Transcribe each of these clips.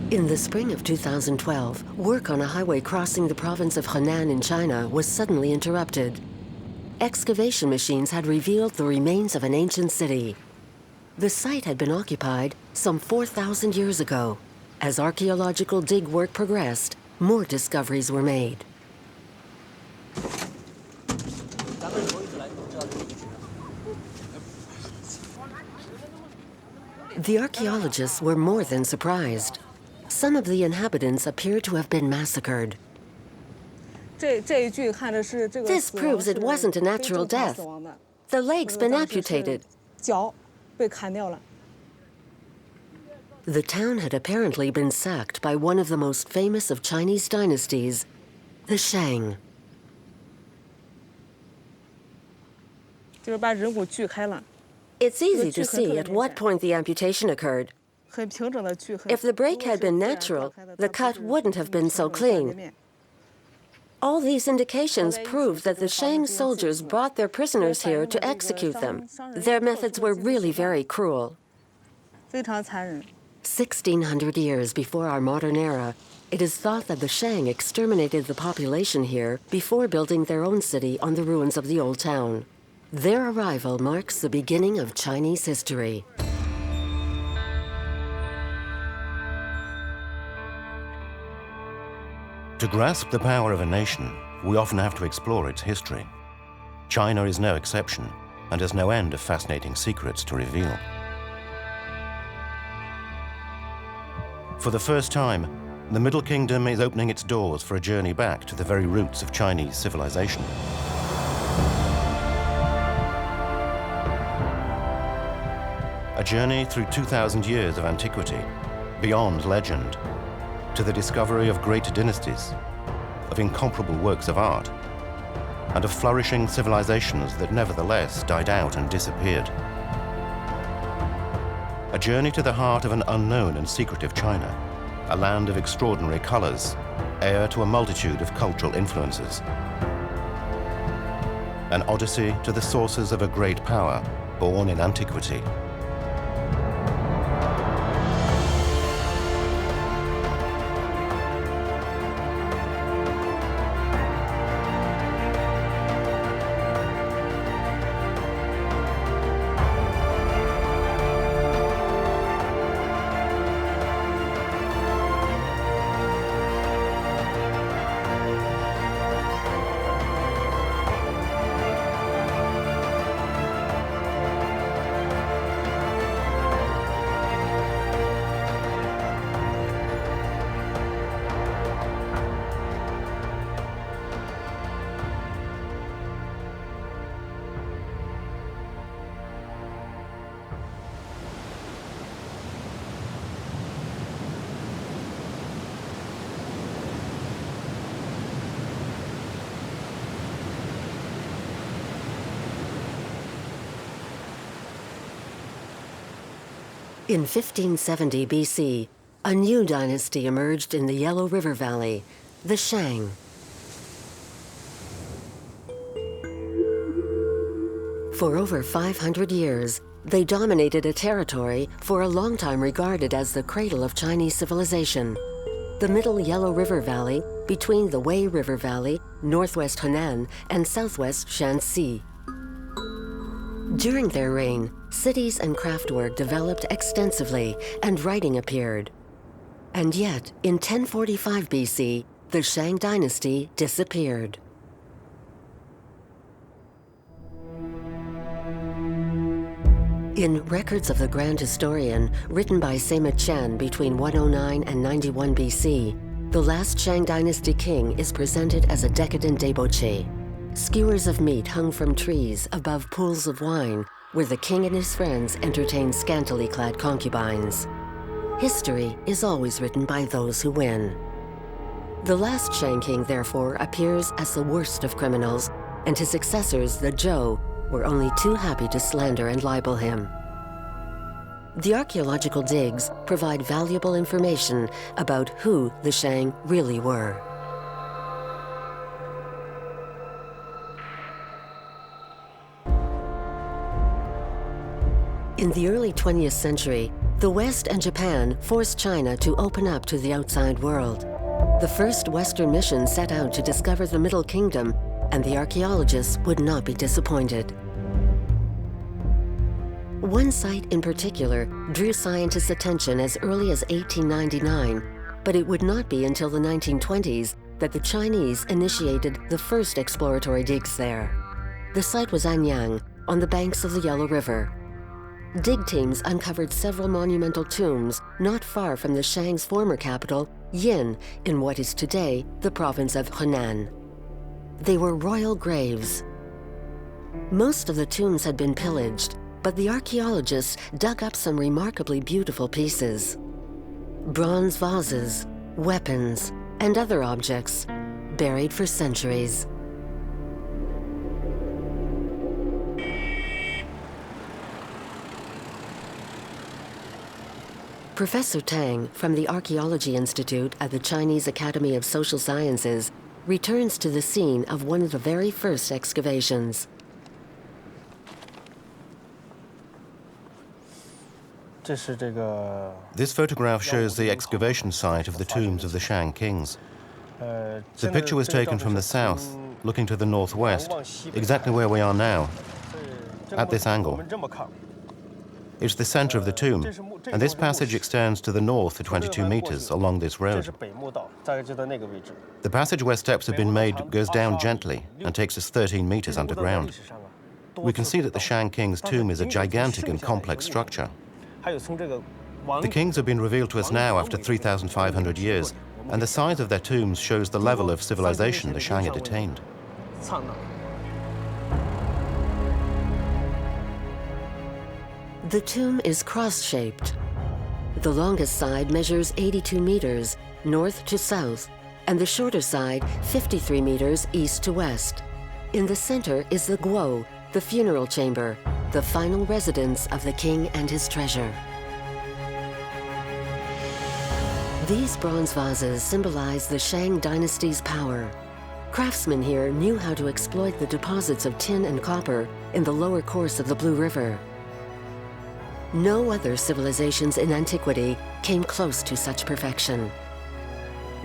In the spring of 2012, work on a highway crossing the province of Henan in China was suddenly interrupted. Excavation machines had revealed the remains of an ancient city. The site had been occupied some 4,000 years ago. As archaeological dig work progressed, more discoveries were made. The archaeologists were more than surprised. Some of the inhabitants appear to have been massacred. This proves it wasn't a natural death. The leg's been amputated. The town had apparently been sacked by one of the most famous of Chinese dynasties, the Shang. It's easy to see at what point the amputation occurred. If the break had been natural, the cut wouldn't have been so clean. All these indications prove that the Shang soldiers brought their prisoners here to execute them. Their methods were really very cruel. 1,600 years before our modern era, it is thought that the Shang exterminated the population here before building their own city on the ruins of the old town. Their arrival marks the beginning of Chinese history. To grasp the power of a nation, we often have to explore its history. China is no exception and has no end of fascinating secrets to reveal. For the first time, the Middle Kingdom is opening its doors for a journey back to the very roots of Chinese civilization. A journey through 2,000 years of antiquity, beyond legend, to the discovery of great dynasties, of incomparable works of art, and of flourishing civilizations that nevertheless died out and disappeared. A journey to the heart of an unknown and secretive China, a land of extraordinary colors, heir to a multitude of cultural influences. An odyssey to the sources of a great power born in antiquity. In 1570 BC, a new dynasty emerged in the Yellow River Valley, the Shang. For over 500 years, they dominated a territory for a long time regarded as the cradle of Chinese civilization, the Middle Yellow River Valley between the Wei River Valley, northwest Henan, and southwest Shanxi. During their reign, cities and craftwork developed extensively and writing appeared. And yet, in 1045 BC, the Shang Dynasty disappeared. In Records of the Grand Historian, written by Sima Qian between 109 and 91 BC, the last Shang Dynasty king is presented as a decadent debauchee. Skewers of meat hung from trees above pools of wine, where the king and his friends entertained scantily clad concubines. History is always written by those who win. The last Shang king, therefore, appears as the worst of criminals, and his successors, the Zhou, were only too happy to slander and libel him. The archaeological digs provide valuable information about who the Shang really were. In the early 20th century, The West and Japan forced China to open up to the outside world. The first Western mission set out to discover the Middle Kingdom, and the archaeologists would not be disappointed. One site in particular drew scientists' attention as early as 1899, but it would not be until the 1920s that the Chinese initiated the first exploratory digs there. The site was Anyang, on the banks of the Yellow River. Dig teams uncovered several monumental tombs not far from the Shangs' former capital, Yin, in what is today the province of Henan. They were royal graves. Most of the tombs had been pillaged, but the archaeologists dug up some remarkably beautiful pieces. Bronze vases, weapons, and other objects buried for centuries. Professor Tang from the Archaeology Institute at the Chinese Academy of Social Sciences returns to the scene of one of the very first excavations. This photograph shows the excavation site of the tombs of the Shang kings. The picture was taken from the south, looking to the northwest, exactly where we are now, at this angle. It's the center of the tomb, and this passage extends to the north for 22 meters along this road. The passage where steps have been made goes down gently and takes us 13 meters underground. We can see that the Shang king's tomb is a gigantic and complex structure. The kings have been revealed to us now after 3,500 years, and the size of their tombs shows the level of civilization the Shang had attained. The tomb is cross-shaped. The longest side measures 82 meters, north to south, and the shorter side 53 meters east to west. In the center is the guo, the funeral chamber, the final residence of the king and his treasure. These bronze vases symbolize the Shang Dynasty's power. Craftsmen here knew how to exploit the deposits of tin and copper in the lower course of the Blue River. No other civilizations in antiquity came close to such perfection.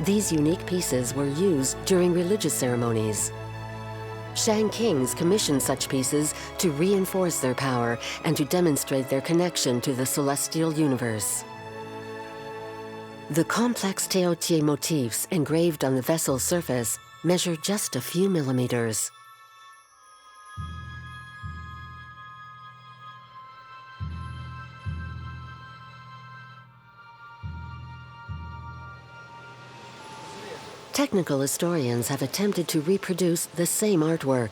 These unique pieces were used during religious ceremonies. Shang kings commissioned such pieces to reinforce their power and to demonstrate their connection to the celestial universe. The complex teotie motifs engraved on the vessel's surface measure just a few millimeters. Technical historians have attempted to reproduce the same artwork.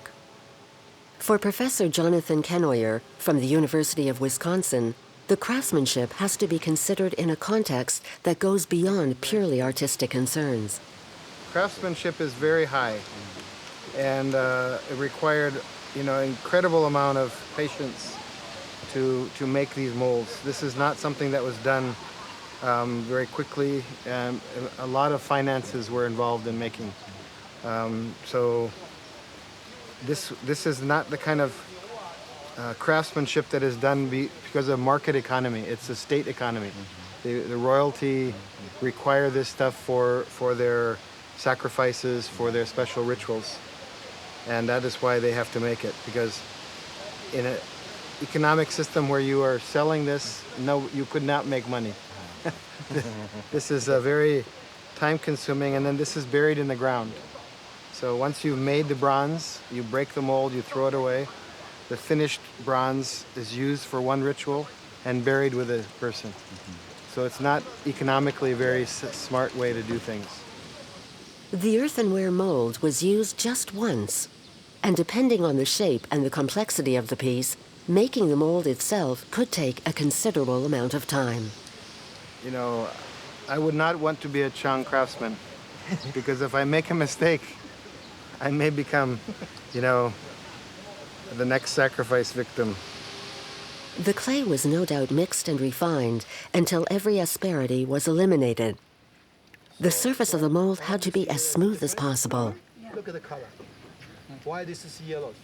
For Professor Jonathan Kenoyer from the University of Wisconsin, the craftsmanship has to be considered in a context that goes beyond purely artistic concerns. Craftsmanship is very high, and it required, incredible amount of patience to make these molds. This is not something that was done very quickly, and a lot of finances were involved in making. So this is not the kind of craftsmanship that is done because of market economy. It's a state economy. The royalty require this stuff for their sacrifices, for their special rituals, and that is why they have to make it, because in an economic system where you are selling this, no, you could not make money. This is very time-consuming, and then this is buried in the ground. So once you've made the bronze, you break the mold, you throw it away. The finished bronze is used for one ritual and buried with a person. So it's not economically a very smart way to do things. The earthenware mold was used just once, and depending on the shape and the complexity of the piece, making the mold itself could take a considerable amount of time. I would not want to be a Chang craftsman, because if I make a mistake, I may become, the next sacrifice victim. The clay was no doubt mixed and refined until every asperity was eliminated. The surface of the mold had to be as smooth as possible. Look at the color. Why this is yellow?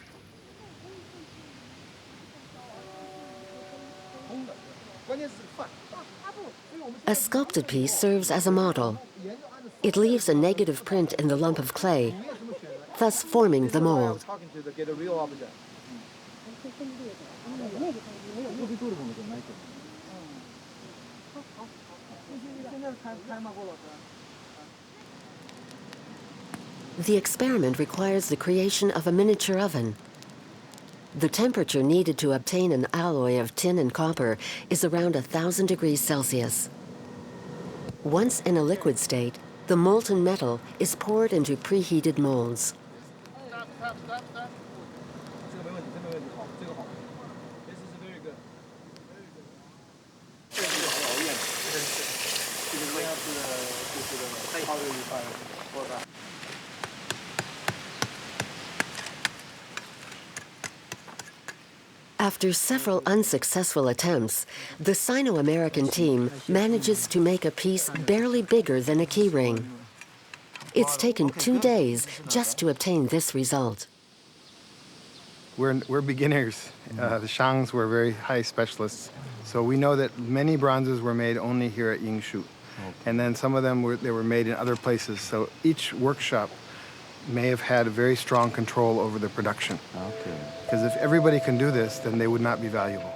A sculpted piece serves as a model. It leaves a negative print in the lump of clay, thus forming the mold. The experiment requires the creation of a miniature oven. The temperature needed to obtain an alloy of tin and copper is around 1,000 degrees Celsius. Once in a liquid state, the molten metal is poured into preheated molds. After several unsuccessful attempts, the Sino-American team manages to make a piece barely bigger than a key ring. It's taken 2 days just to obtain this result. We're beginners. The Shangs were very high specialists. So we know that many bronzes were made only here at Yingshu. And then some of them were made in other places. So each workshop may have had a very strong control over the production. Okay. Because if everybody can do this, then they would not be valuable.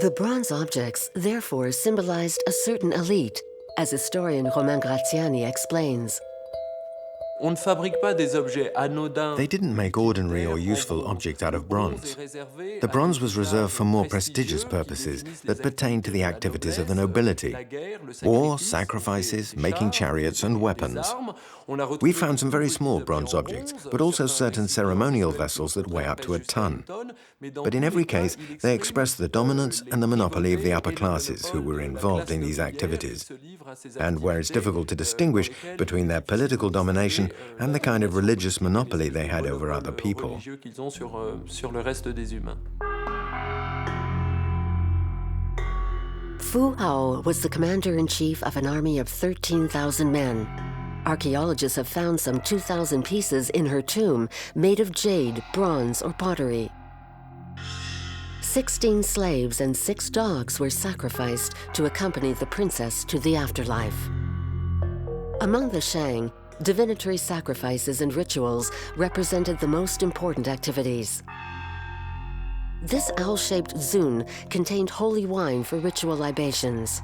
The bronze objects therefore symbolized a certain elite, as historian Romain Graziani explains. They didn't make ordinary or useful objects out of bronze. The bronze was reserved for more prestigious purposes that pertained to the activities of the nobility: war, sacrifices, making chariots, and weapons. We found some very small bronze objects, but also certain ceremonial vessels that weigh up to a ton. But in every case, they expressed the dominance and the monopoly of the upper classes who were involved in these activities, and where it's difficult to distinguish between their political domination and the kind of religious monopoly they had over other people. Fu Hao was the commander-in-chief of an army of 13,000 men. Archaeologists have found some 2,000 pieces in her tomb made of jade, bronze, or pottery. 16 slaves and 6 dogs were sacrificed to accompany the princess to the afterlife. Among the Shang, divinatory sacrifices and rituals represented the most important activities. This owl-shaped zun contained holy wine for ritual libations.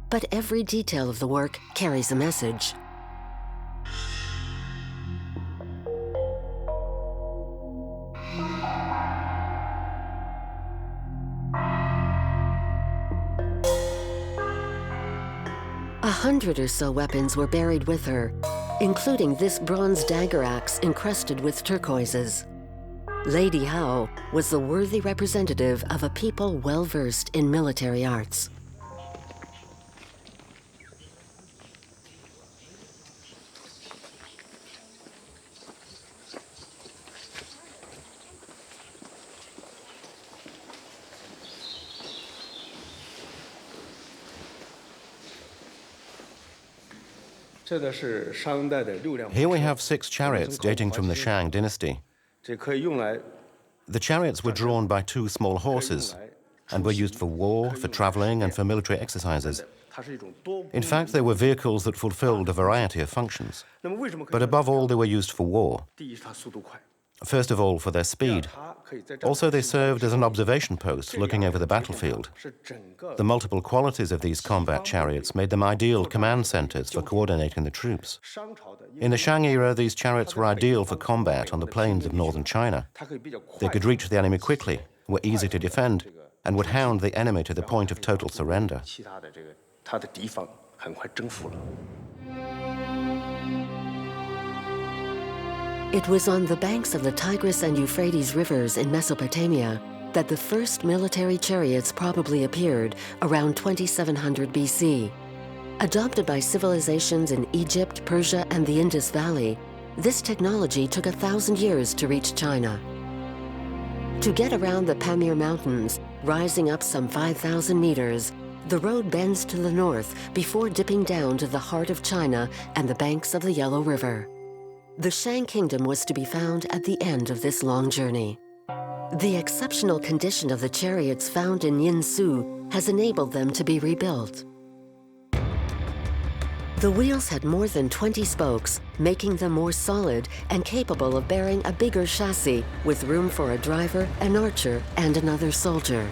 But every detail of the work carries a message. A 100 or so weapons were buried with her, including this bronze dagger axe encrusted with turquoises. Lady Hao was the worthy representative of a people well-versed in military arts. Here we have 6 chariots dating from the Shang Dynasty. The chariots were drawn by 2 small horses and were used for war, for traveling, and for military exercises. In fact, they were vehicles that fulfilled a variety of functions. But above all, they were used for war. First of all, for their speed. Also, they served as an observation post looking over the battlefield. The multiple qualities of these combat chariots made them ideal command centers for coordinating the troops. In the Shang era, these chariots were ideal for combat on the plains of northern China. They could reach the enemy quickly, were easy to defend, and would hound the enemy to the point of total surrender. It was on the banks of the Tigris and Euphrates rivers in Mesopotamia that the first military chariots probably appeared around 2700 BC. Adopted by civilizations in Egypt, Persia, and the Indus Valley, this technology took 1,000 years to reach China. To get around the Pamir Mountains, rising up some 5,000 meters, the road bends to the north before dipping down to the heart of China and the banks of the Yellow River. The Shang Kingdom was to be found at the end of this long journey. The exceptional condition of the chariots found in Yinsu has enabled them to be rebuilt. The wheels had more than 20 spokes, making them more solid and capable of bearing a bigger chassis with room for a driver, an archer, and another soldier.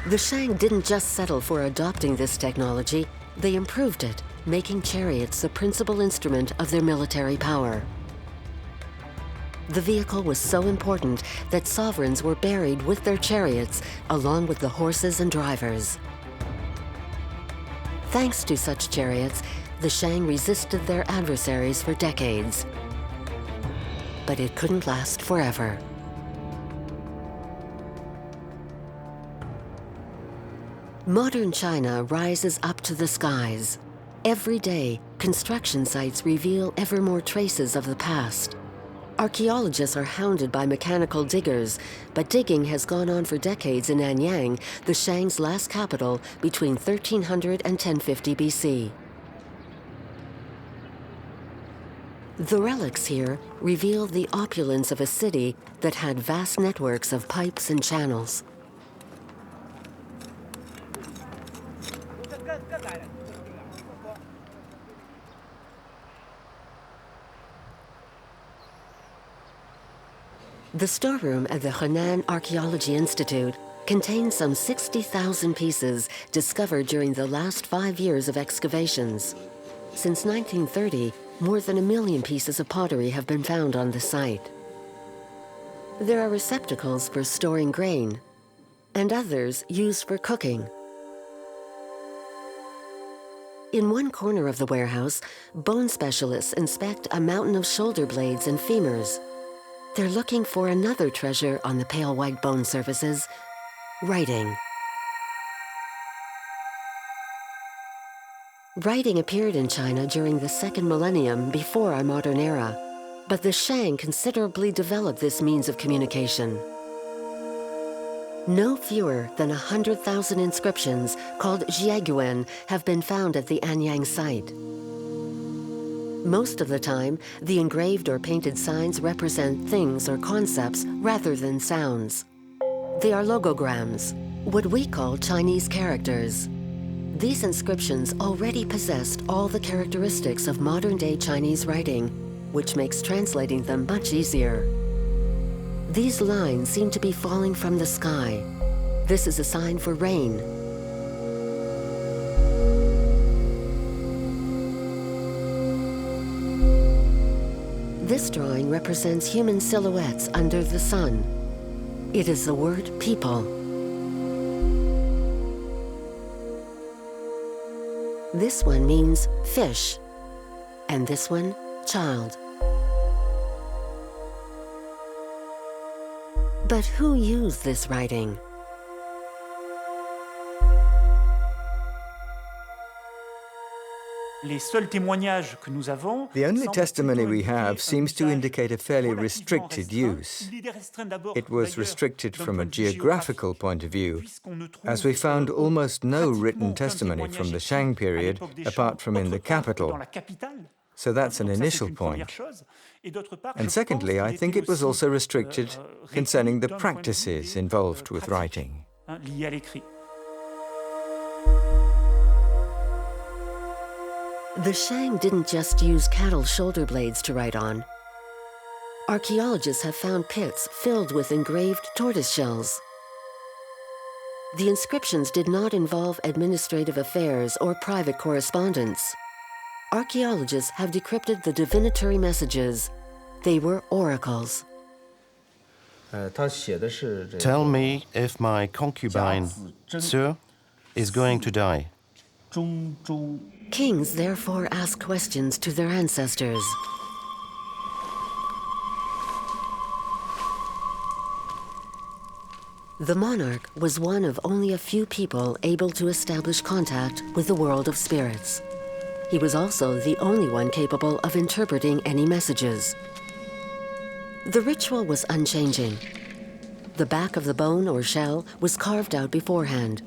The Shang didn't just settle for adopting this technology, they improved it, making chariots the principal instrument of their military power. The vehicle was so important that sovereigns were buried with their chariots, along with the horses and drivers. Thanks to such chariots, the Shang resisted their adversaries for decades. But it couldn't last forever. Modern China rises up to the skies. Every day, construction sites reveal ever more traces of the past. Archaeologists are hounded by mechanical diggers, but digging has gone on for decades in Anyang, the Shang's last capital, between 1300 and 1050 BC. The relics here reveal the opulence of a city that had vast networks of pipes and channels. The storeroom at the Henan Archaeology Institute contains some 60,000 pieces discovered during the last 5 years of excavations. Since 1930, more than 1 million pieces of pottery have been found on the site. There are receptacles for storing grain, and others used for cooking. In one corner of the warehouse, bone specialists inspect a mountain of shoulder blades and femurs. They're looking for another treasure on the pale white bone surfaces: writing. Writing appeared in China during the second millennium before our modern era, but the Shang considerably developed this means of communication. No fewer than 100,000 inscriptions, called jiaguan, have been found at the Anyang site. Most of the time, the engraved or painted signs represent things or concepts rather than sounds. They are logograms, what we call Chinese characters. These inscriptions already possessed all the characteristics of modern-day Chinese writing, which makes translating them much easier. These lines seem to be falling from the sky. This is a sign for rain. This drawing represents human silhouettes under the sun. It is the word people. This one means fish, and this one, child. But who used this writing? The only testimony we have seems to indicate a fairly restricted use. It was restricted from a geographical point of view, as we found almost no written testimony from the Shang period apart from in the capital. So that's an initial point. And secondly, I think it was also restricted concerning the practices involved with writing. The Shang didn't just use cattle shoulder blades to write on. Archaeologists have found pits filled with engraved tortoise shells. The inscriptions did not involve administrative affairs or private correspondence. Archaeologists have decrypted the divinatory messages. They were oracles. Tell me if my concubine, Zhou, is going to die. Kings therefore ask questions to their ancestors. The monarch was one of only a few people able to establish contact with the world of spirits. He was also the only one capable of interpreting any messages. The ritual was unchanging. The back of the bone or shell was carved out beforehand.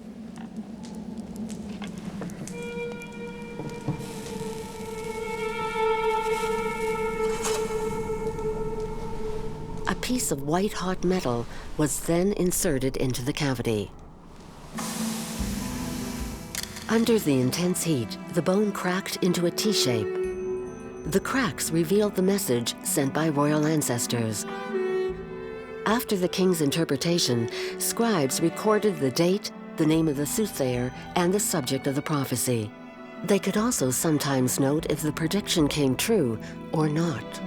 A piece of white-hot metal was then inserted into the cavity. Under the intense heat, the bone cracked into a T-shape. The cracks revealed the message sent by royal ancestors. After the king's interpretation, scribes recorded the date, the name of the soothsayer, and the subject of the prophecy. They could also sometimes note if the prediction came true or not.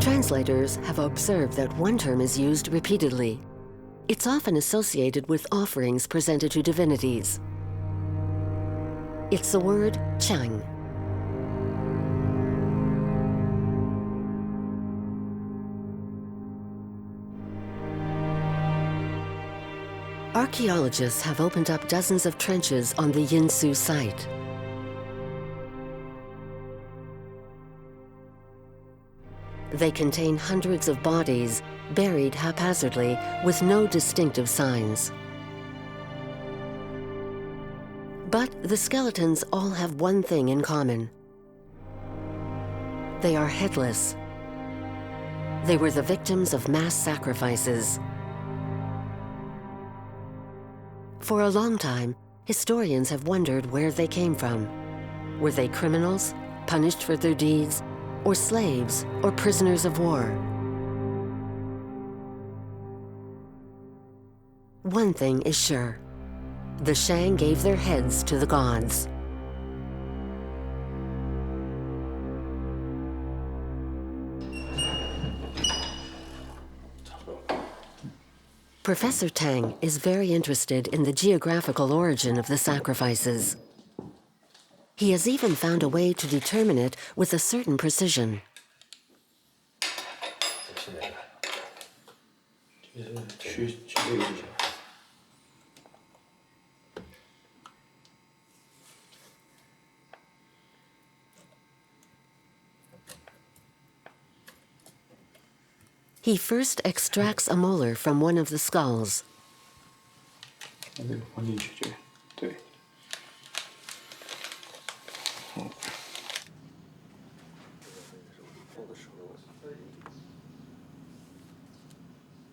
Translators have observed that one term is used repeatedly. It's often associated with offerings presented to divinities. It's the word Chang. Archaeologists have opened up dozens of trenches on the Yinsu site. They contain hundreds of bodies buried haphazardly with no distinctive signs. But the skeletons all have one thing in common. They are headless. They were the victims of mass sacrifices. For a long time, historians have wondered where they came from. Were they criminals, punished for their deeds, or slaves, or prisoners of war? One thing is sure. The Shang gave their heads to the gods. Professor Tang is very interested in the geographical origin of the sacrifices. He has even found a way to determine it with a certain precision. He first extracts a molar from one of the skulls.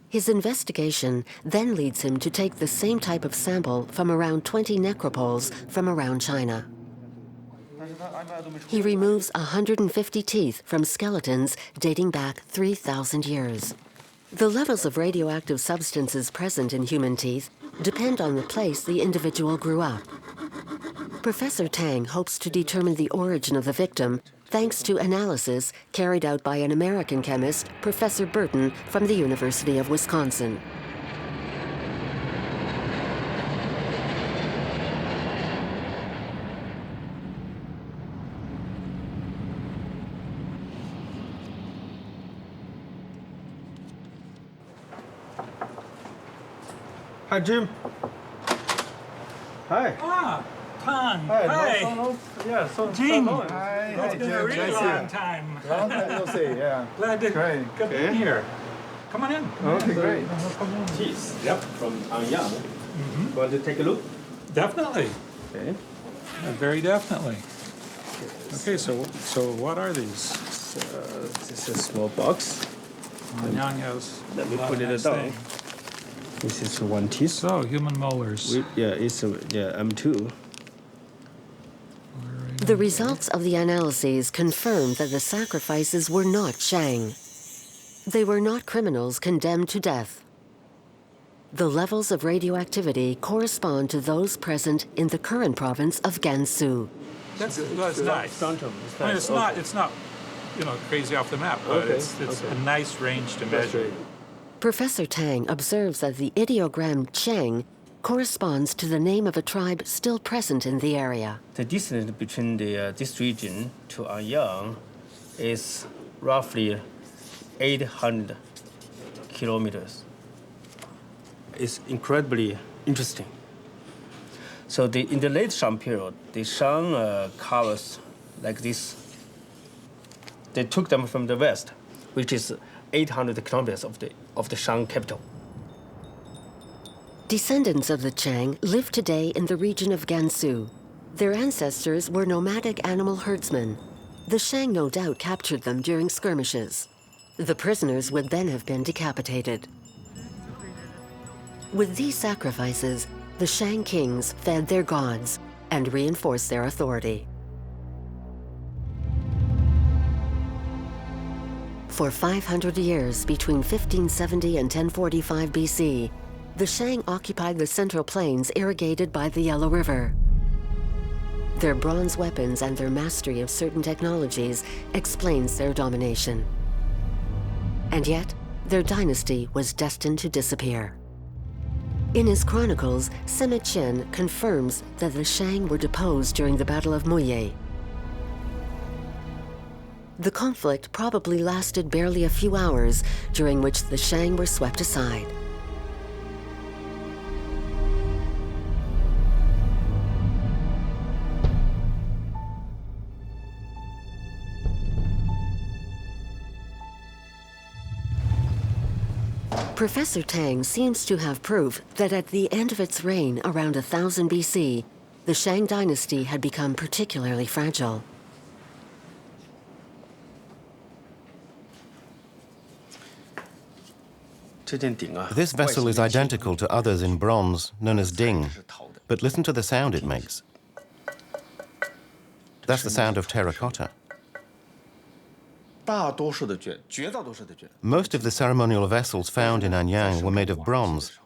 His investigation then leads him to take the same type of sample from around 20 necropoles from around China. He removes 150 teeth from skeletons dating back 3,000 years. The levels of radioactive substances present in human teeth depend on the place the individual grew up. Professor Tang hopes to determine the origin of the victim thanks to analysis carried out by an American chemist, Professor Burton, from the University of Wisconsin. Hi, Jim. Hi. Ah, Tang. Hi. Hi. So Jim. long. Hi, It's been a really long time. Long time no see, yeah. Glad to Great. get Okay. here. Come on in. Okay, great. Cheese. Yep, from Anyang. Want to take a look? Definitely. Okay. Very definitely. Okay, so what are these? This is a small box. Anyang has Let me a lot put of it nice down. things. This is one teeth. So, human molars. It's M2. The results of the analyses confirm that the sacrifices were not Shang. They were not criminals condemned to death. The levels of radioactivity correspond to those present in the current province of Gansu. That's nice. Phantom. I mean, it's not, crazy off the map, but Okay, it's okay. a nice range to measure. Professor Tang observes that the ideogram Chang corresponds to the name of a tribe still present in the area. The distance between this region to Anyang is roughly 800 kilometers. It's incredibly interesting. So in the late Shang period, the Shang covers like this. They took them from the west, which is 800 kilometers of the Shang capital. Descendants of the Chang live today in the region of Gansu. Their ancestors were nomadic animal herdsmen. The Shang no doubt captured them during skirmishes. The prisoners would then have been decapitated. With these sacrifices, the Shang kings fed their gods and reinforced their authority. For 500 years, between 1570 and 1045 BC, the Shang occupied the Central Plains irrigated by the Yellow River. Their bronze weapons and their mastery of certain technologies explains their domination. And yet, their dynasty was destined to disappear. In his chronicles, Sima Qian confirms that the Shang were deposed during the Battle of Muye. The conflict probably lasted barely a few hours, during which the Shang were swept aside. Professor Tang seems to have proof that at the end of its reign around 1000 BC, the Shang dynasty had become particularly fragile. This vessel is identical to others in bronze, known as ding, but listen to the sound it makes. That's the sound of terracotta. Most of the ceremonial vessels found in Anyang were made of bronze.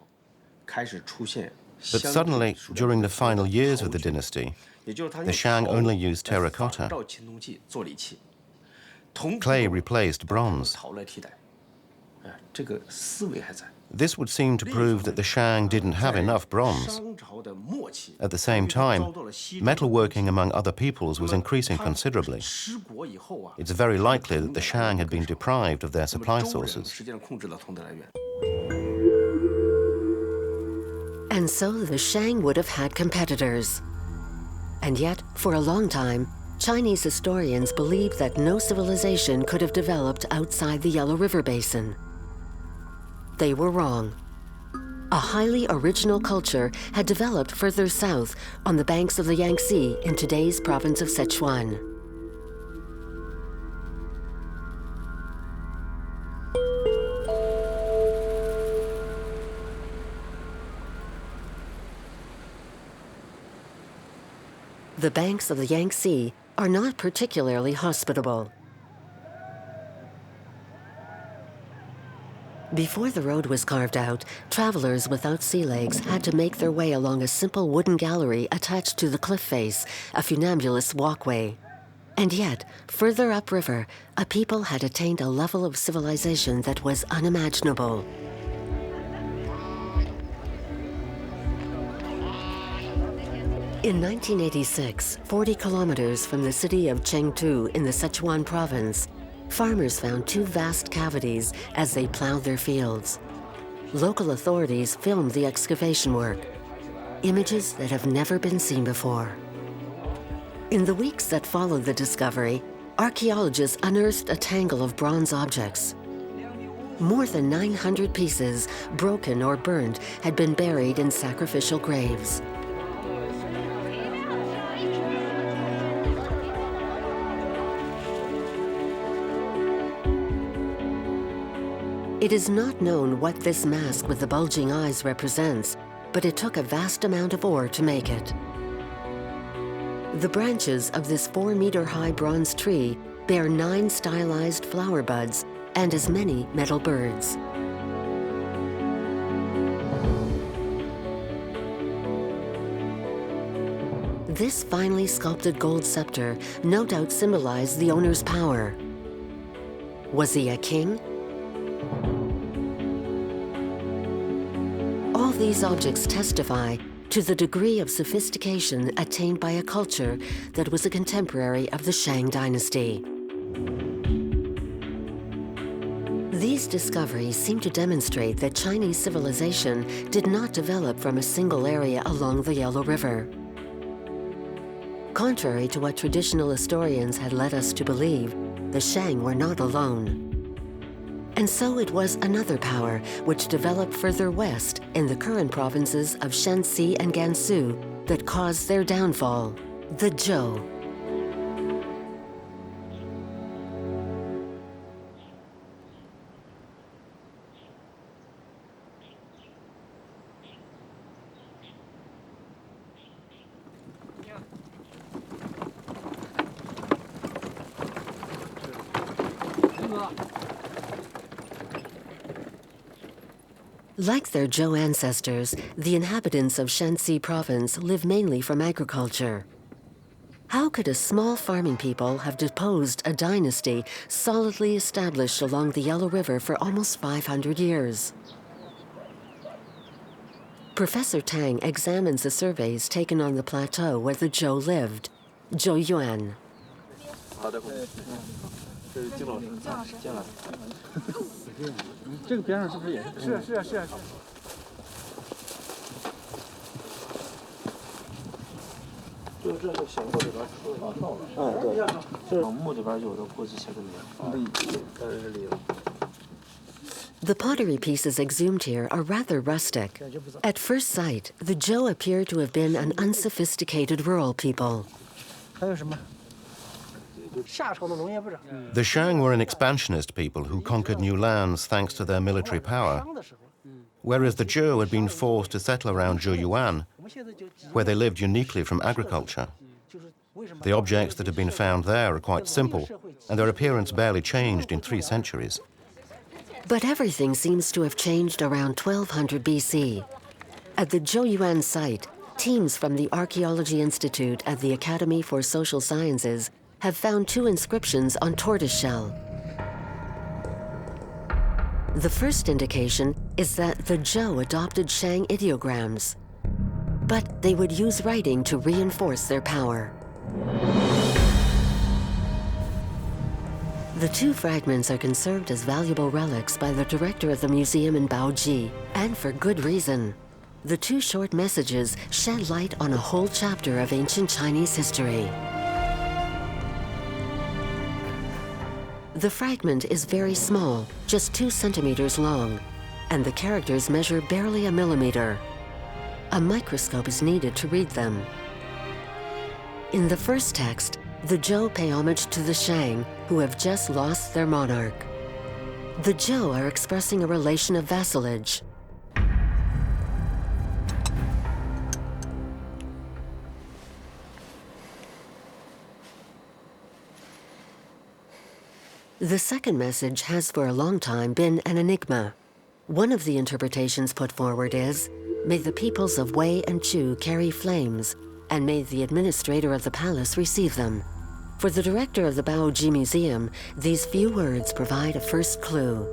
But suddenly, during the final years of the dynasty, the Shang only used terracotta. Clay replaced bronze. This would seem to prove that the Shang didn't have enough bronze. At the same time, metalworking among other peoples was increasing considerably. It's very likely that the Shang had been deprived of their supply sources. And so the Shang would have had competitors. And yet, for a long time, Chinese historians believed that no civilization could have developed outside the Yellow River Basin. They were wrong. A highly original culture had developed further south on the banks of the Yangtze in today's province of Sichuan. The banks of the Yangtze are not particularly hospitable. Before the road was carved out, travelers without sea legs had to make their way along a simple wooden gallery attached to the cliff face, a funambulous walkway. And yet, further upriver, a people had attained a level of civilization that was unimaginable. In 1986, 40 kilometers from the city of Chengdu in the Sichuan province, farmers found two vast cavities as they plowed their fields. Local authorities filmed the excavation work, images that have never been seen before. In the weeks that followed the discovery, archaeologists unearthed a tangle of bronze objects. More than 900 pieces, broken or burned, had been buried in sacrificial graves. It is not known what this mask with the bulging eyes represents, but it took a vast amount of ore to make it. The branches of this 4-meter-high bronze tree bear 9 stylized flower buds and as many metal birds. This finely sculpted gold scepter no doubt symbolized the owner's power. Was he a king? All these objects testify to the degree of sophistication attained by a culture that was a contemporary of the Shang Dynasty. These discoveries seem to demonstrate that Chinese civilization did not develop from a single area along the Yellow River. Contrary to what traditional historians had led us to believe, the Shang were not alone. And so it was another power which developed further west in the current provinces of Shanxi and Gansu that caused their downfall, the Zhou. Like their Zhou ancestors, the inhabitants of Shanxi province live mainly from agriculture. How could a small farming people have deposed a dynasty solidly established along the Yellow River for almost 500 years? Professor Tang examines the surveys taken on the plateau where the Zhou lived, Zhouyuan. The pottery pieces exhumed here are rather rustic. At first sight, the Zhou appear to have been an unsophisticated rural people. The Shang were an expansionist people who conquered new lands thanks to their military power, whereas the Zhou had been forced to settle around Zhouyuan, where they lived uniquely from agriculture. The objects that have been found there are quite simple, and their appearance barely changed in 3 centuries. But everything seems to have changed around 1200 BC. At the Zhouyuan site, teams from the Archaeology Institute at the Academy for Social Sciences have found 2 inscriptions on tortoiseshell. The first indication is that the Zhou adopted Shang ideograms, but they would use writing to reinforce their power. The 2 fragments are conserved as valuable relics by the director of the museum in Baoji, and for good reason. The 2 short messages shed light on a whole chapter of ancient Chinese history. The fragment is very small, just 2 centimeters long, and the characters measure barely a millimeter. A microscope is needed to read them. In the first text, the Zhou pay homage to the Shang, who have just lost their monarch. The Zhou are expressing a relation of vassalage. The second message has for a long time been an enigma. One of the interpretations put forward is, may the peoples of Wei and Chu carry flames, and may the administrator of the palace receive them. For the director of the Baoji Museum, these few words provide a first clue.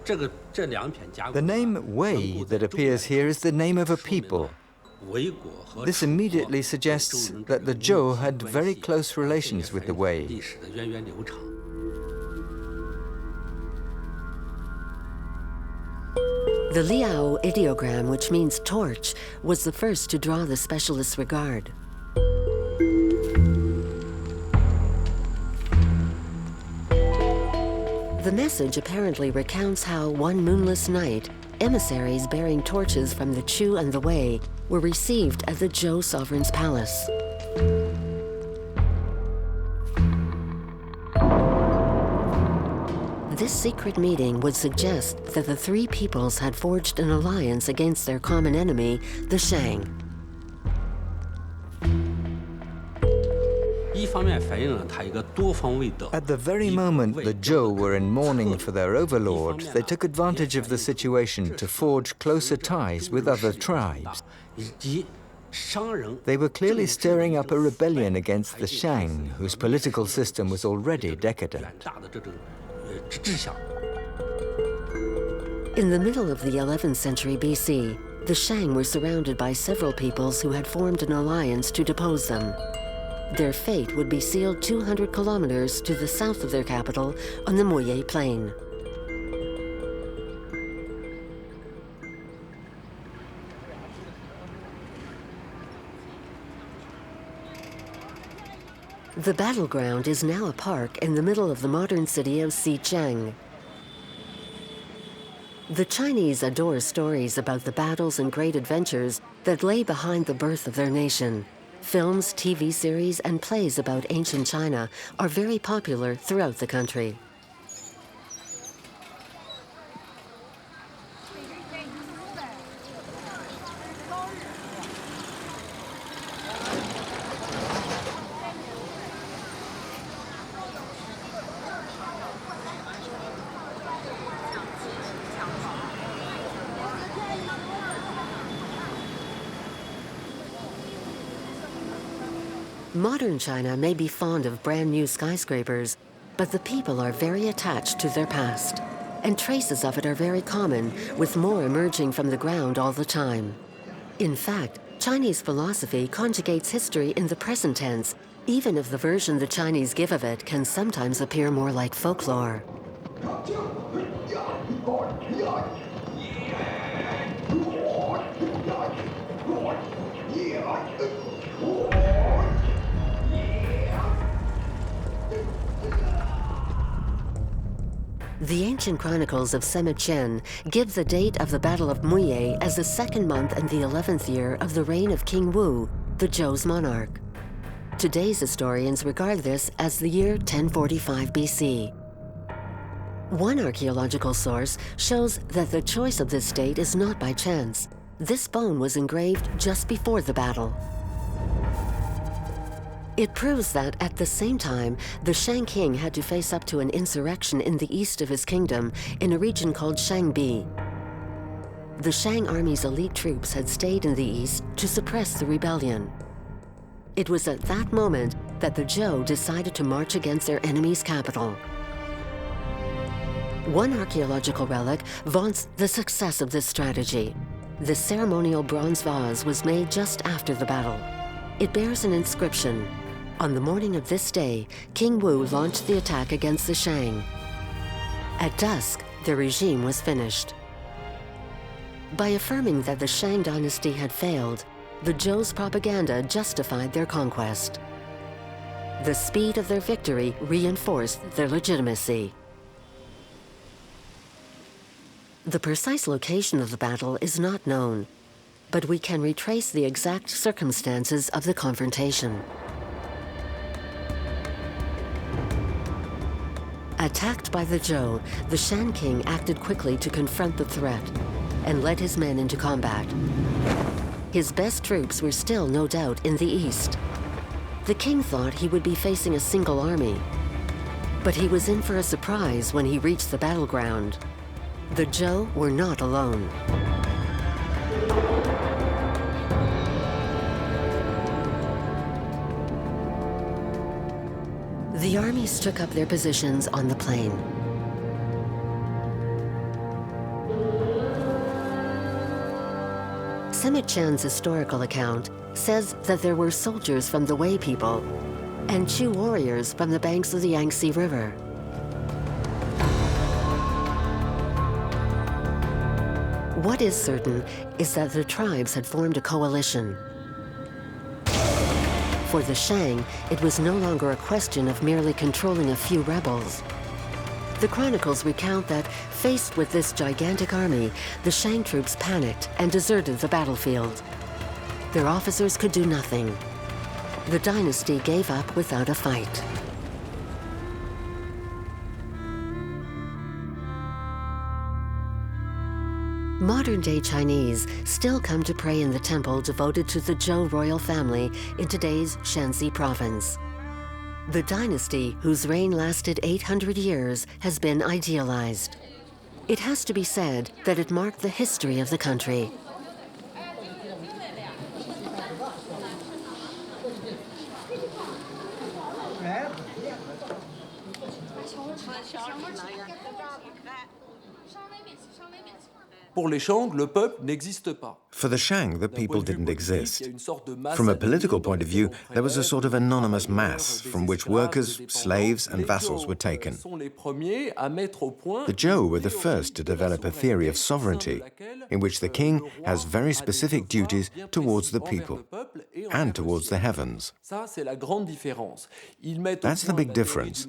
The name Wei that appears here is the name of a people. This immediately suggests that the Zhou had very close relations with the Wei. The Liao ideogram, which means torch, was the first to draw the specialist's regard. The message apparently recounts how one moonless night, emissaries bearing torches from the Chu and the Wei were received at the Zhou sovereign's palace. This secret meeting would suggest that the 3 peoples had forged an alliance against their common enemy, the Shang. At the very moment the Zhou were in mourning for their overlord, they took advantage of the situation to forge closer ties with other tribes. They were clearly stirring up a rebellion against the Shang, whose political system was already decadent. In the middle of the 11th century BC, the Shang were surrounded by several peoples who had formed an alliance to depose them. Their fate would be sealed 200 kilometers to the south of their capital on the Muye plain. The battleground is now a park in the middle of the modern city of Xichang. The Chinese adore stories about the battles and great adventures that lay behind the birth of their nation. Films, TV series, and plays about ancient China are very popular throughout the country. Modern China may be fond of brand new skyscrapers, but the people are very attached to their past, and traces of it are very common, with more emerging from the ground all the time. In fact, Chinese philosophy conjugates history in the present tense, even if the version the Chinese give of it can sometimes appear more like folklore. The ancient chronicles of Semichen give the date of the Battle of Muye as the second month and the 11th year of the reign of King Wu, the Zhou's monarch. Today's historians regard this as the year 1045 BC. One archaeological source shows that the choice of this date is not by chance. This bone was engraved just before the battle. It proves that at the same time, the Shang king had to face up to an insurrection in the east of his kingdom in a region called Shangbi. The Shang army's elite troops had stayed in the east to suppress the rebellion. It was at that moment that the Zhou decided to march against their enemy's capital. One archaeological relic vaunts the success of this strategy. The ceremonial bronze vase was made just after the battle. It bears an inscription. On the morning of this day, King Wu launched the attack against the Shang. At dusk, the regime was finished. By affirming that the Shang Dynasty had failed, the Zhou's propaganda justified their conquest. The speed of their victory reinforced their legitimacy. The precise location of the battle is not known, but we can retrace the exact circumstances of the confrontation. Attacked by the Zhou, the Shan king acted quickly to confront the threat and led his men into combat. His best troops were still, no doubt, in the east. The king thought he would be facing a single army, but he was in for a surprise when he reached the battleground. The Zhou were not alone. The armies took up their positions on the plain. Semichen's historical account says that there were soldiers from the Wei people and Chu warriors from the banks of the Yangtze River. What is certain is that the tribes had formed a coalition. For the Shang, it was no longer a question of merely controlling a few rebels. The chronicles recount that, faced with this gigantic army, the Shang troops panicked and deserted the battlefield. Their officers could do nothing. The dynasty gave up without a fight. Modern-day Chinese still come to pray in the temple devoted to the Zhou royal family in today's Shanxi province. The dynasty, whose reign lasted 800 years, has been idealized. It has to be said that it marked the history of the country. Pour les Shang, le peuple n'existe pas. For the Shang, the people didn't exist. From a political point of view, there was a sort of anonymous mass from which workers, slaves, and vassals were taken. The Zhou were the first to develop a theory of sovereignty, in which the king has very specific duties towards the people and towards the heavens. That's the big difference.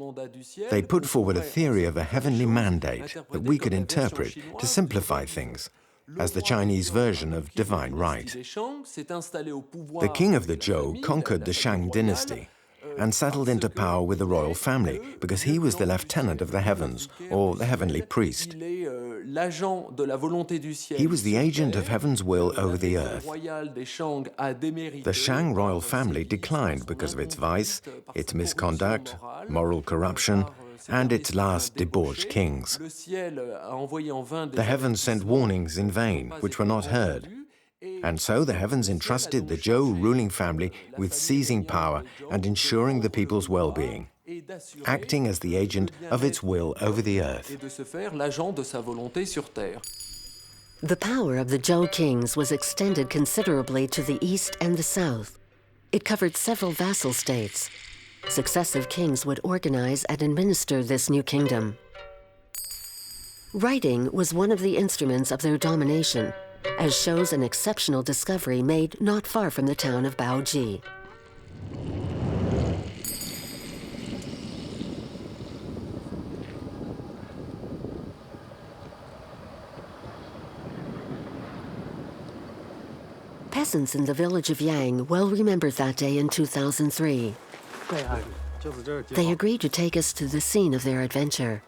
They put forward a theory of a heavenly mandate that we could interpret to simplify things, as the Chinese version of divine right. The king of the Zhou conquered the Shang Dynasty and settled into power with the royal family because he was the lieutenant of the heavens, or the heavenly priest. He was the agent of heaven's will over the earth. The Shang royal family declined because of its vice, its misconduct, moral corruption, and its last debauched kings. The heavens sent warnings in vain, which were not heard. And so the heavens entrusted the Zhou ruling family with seizing power and ensuring the people's well-being, acting as the agent of its will over the earth. The power of the Zhou kings was extended considerably to the east and the south. It covered several vassal states. Successive kings would organize and administer this new kingdom. Writing was one of the instruments of their domination, as shows an exceptional discovery made not far from the town of Baoji. Peasants in the village of Yang well remembered that day in 2003. They agreed to take us to the scene of their adventure.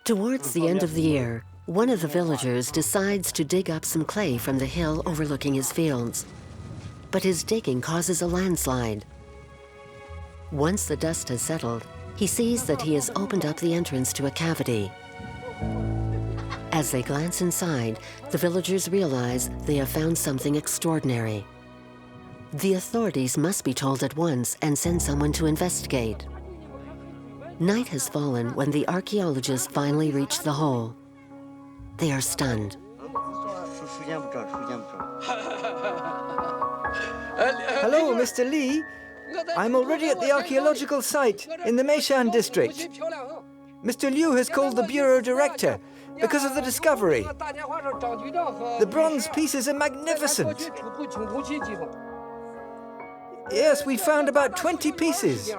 Towards the end of the year, one of the villagers decides to dig up some clay from the hill overlooking his fields. But his digging causes a landslide. Once the dust has settled, he sees that he has opened up the entrance to a cavity. As they glance inside, the villagers realize they have found something extraordinary. The authorities must be told at once and send someone to investigate. Night has fallen when the archaeologists finally reach the hole. They are stunned. Hello, Mr. Li. I'm already at the archaeological site in the Meishan district. Mr. Liu has called the bureau director because of the discovery. The bronze pieces are magnificent. Yes, we found about 20 pieces.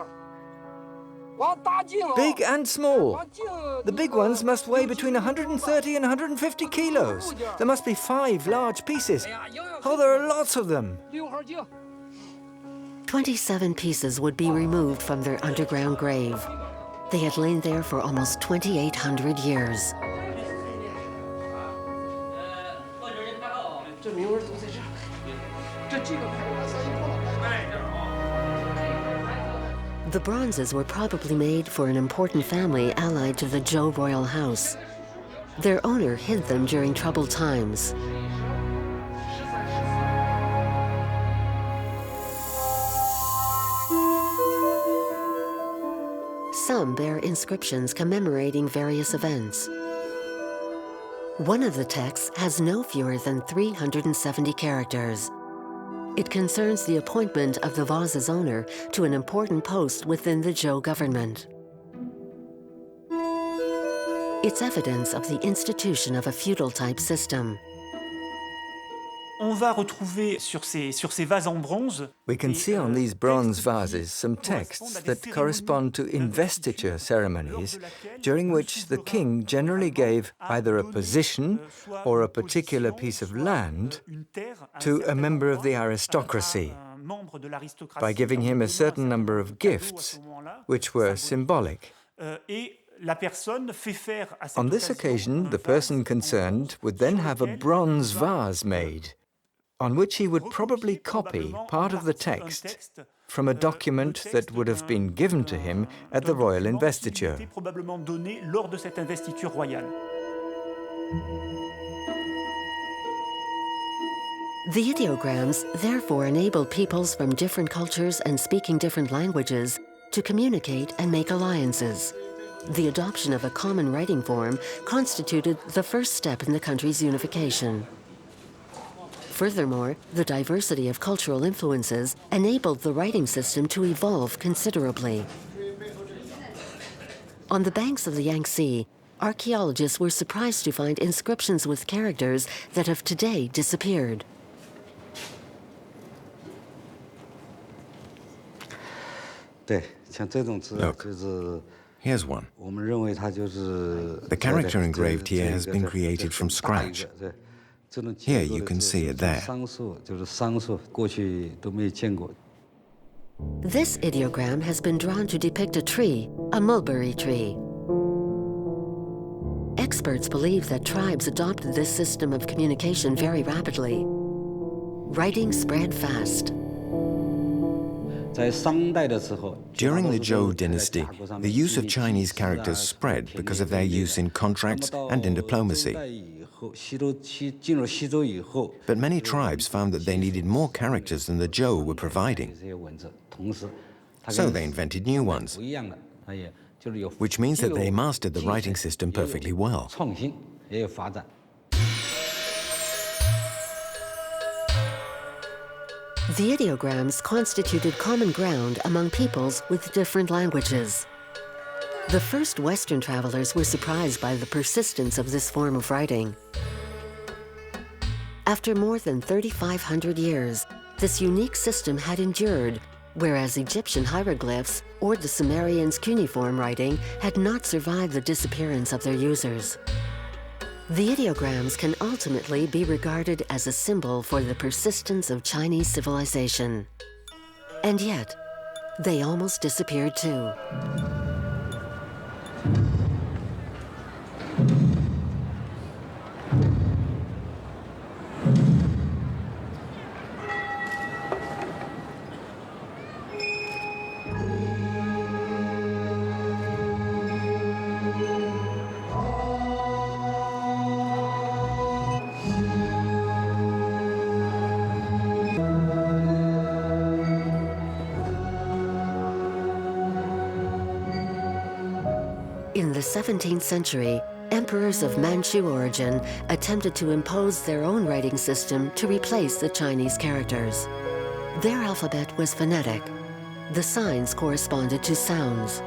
Big and small. The big ones must weigh between 130 and 150 kilos. There must be 5 large pieces. Oh, there are lots of them. 27 pieces would be removed from their underground grave. They had lain there for almost 2,800 years. The bronzes were probably made for an important family allied to the Zhou royal house. Their owner hid them during troubled times. Some bear inscriptions commemorating various events. One of the texts has no fewer than 370 characters. It concerns the appointment of the vase's owner to an important post within the Zhou government. It's evidence of the institution of a feudal-type system. On va retrouver sur ces vases en bronze. We can see on these bronze vases some texts that correspond to investiture ceremonies, during which the king generally gave either a position or a particular piece of land to a member of the aristocracy by giving him a certain number of gifts, which were symbolic. On this occasion, the person concerned would then have a bronze vase made, on which he would probably copy part of the text from a document that would have been given to him at the royal investiture. The ideograms therefore enabled peoples from different cultures and speaking different languages to communicate and make alliances. The adoption of a common writing form constituted the first step in the country's unification. Furthermore, the diversity of cultural influences enabled the writing system to evolve considerably. On the banks of the Yangtze, archaeologists were surprised to find inscriptions with characters that have today disappeared. Look, here's one. The character engraved here has been created from scratch. Here you can see it there. This ideogram has been drawn to depict a tree, a mulberry tree. Experts believe that tribes adopted this system of communication very rapidly. Writing spread fast. During the Zhou dynasty, the use of Chinese characters spread because of their use in contracts and in diplomacy. But many tribes found that they needed more characters than the Zhou were providing. So they invented new ones, which means that they mastered the writing system perfectly well. The ideograms constituted common ground among peoples with different languages. The first Western travelers were surprised by the persistence of this form of writing. After more than 3,500 years, this unique system had endured, whereas Egyptian hieroglyphs or the Sumerians' cuneiform writing had not survived the disappearance of their users. The ideograms can ultimately be regarded as a symbol for the persistence of Chinese civilization. And yet, they almost disappeared too. In the 17th century, emperors of Manchu origin attempted to impose their own writing system to replace the Chinese characters. Their alphabet was phonetic. The signs corresponded to sounds.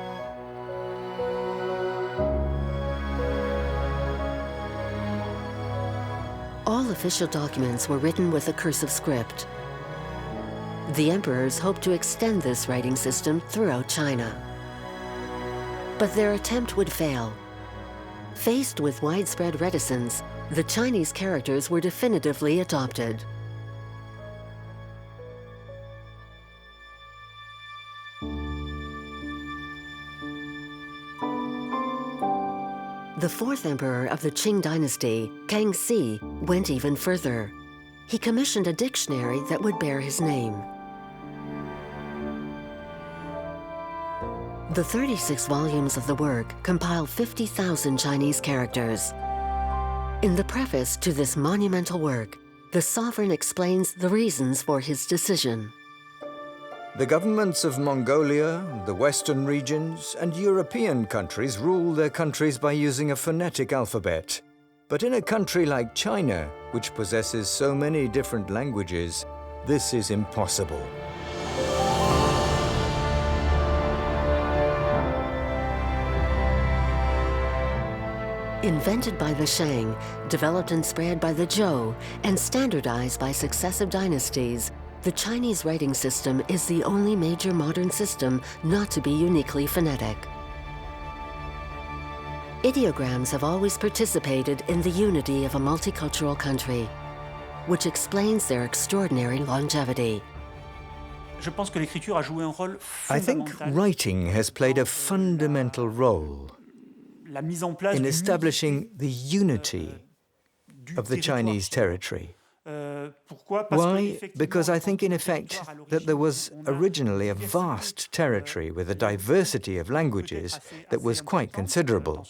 All official documents were written with a cursive script. The emperors hoped to extend this writing system throughout China. But their attempt would fail. Faced with widespread reticence, the Chinese characters were definitively adopted. The fourth emperor of the Qing dynasty, Kangxi, went even further. He commissioned a dictionary that would bear his name. The 36 volumes of the work compile 50,000 Chinese characters. In the preface to this monumental work, the sovereign explains the reasons for his decision. The governments of Mongolia, the Western regions, and European countries rule their countries by using a phonetic alphabet. But in a country like China, which possesses so many different languages, this is impossible. Invented by the Shang, developed and spread by the Zhou, and standardized by successive dynasties, the Chinese writing system is the only major modern system not to be uniquely phonetic. Ideograms have always participated in the unity of a multicultural country, which explains their extraordinary longevity. I think writing has played a fundamental role in establishing the unity of the Chinese territory. Why? Because I think, in effect, that there was originally a vast territory with a diversity of languages that was quite considerable.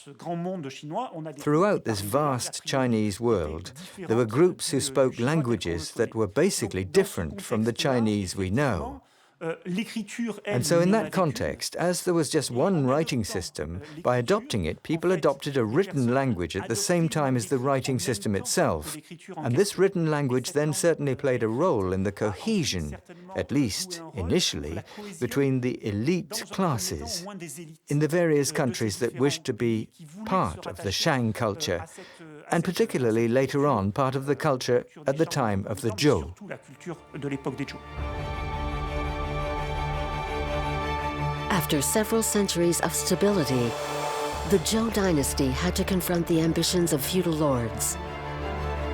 Throughout this vast Chinese world, there were groups who spoke languages that were basically different from the Chinese we know. And so in that context, as there was just one writing system, by adopting it, people adopted a written language at the same time as the writing system itself. And this written language then certainly played a role in the cohesion, at least initially, between the elite classes in the various countries that wished to be part of the Shang culture, and particularly later on part of the culture at the time of the Zhou. After several centuries of stability, the Zhou dynasty had to confront the ambitions of feudal lords.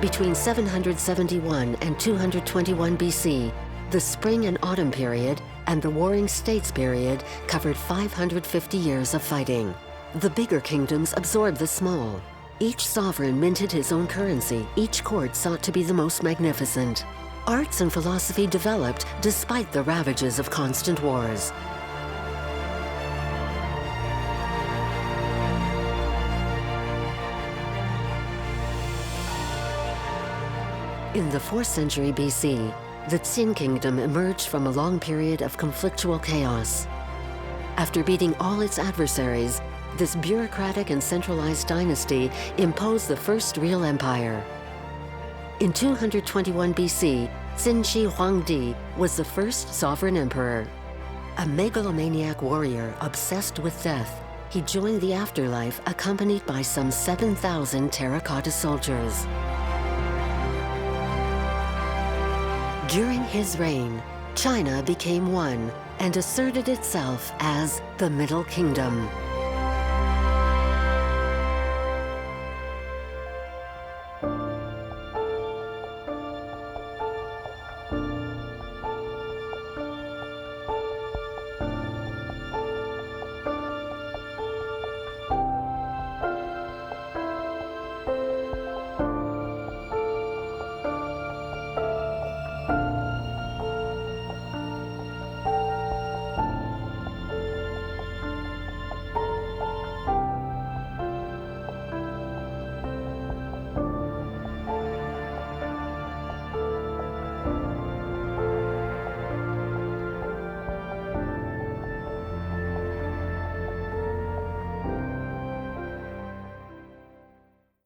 Between 771 and 221 BC, the Spring and Autumn period and the Warring States period covered 550 years of fighting. The bigger kingdoms absorbed the small. Each sovereign minted his own currency. Each court sought to be the most magnificent. Arts and philosophy developed despite the ravages of constant wars. In the 4th century BC, the Qin kingdom emerged from a long period of conflictual chaos. After beating all its adversaries, this bureaucratic and centralized dynasty imposed the first real empire. In 221 BC, Qin Huangdi was the first sovereign emperor. A megalomaniac warrior obsessed with death, he joined the afterlife accompanied by some 7,000 terracotta soldiers. During his reign, China became one and asserted itself as the Middle Kingdom.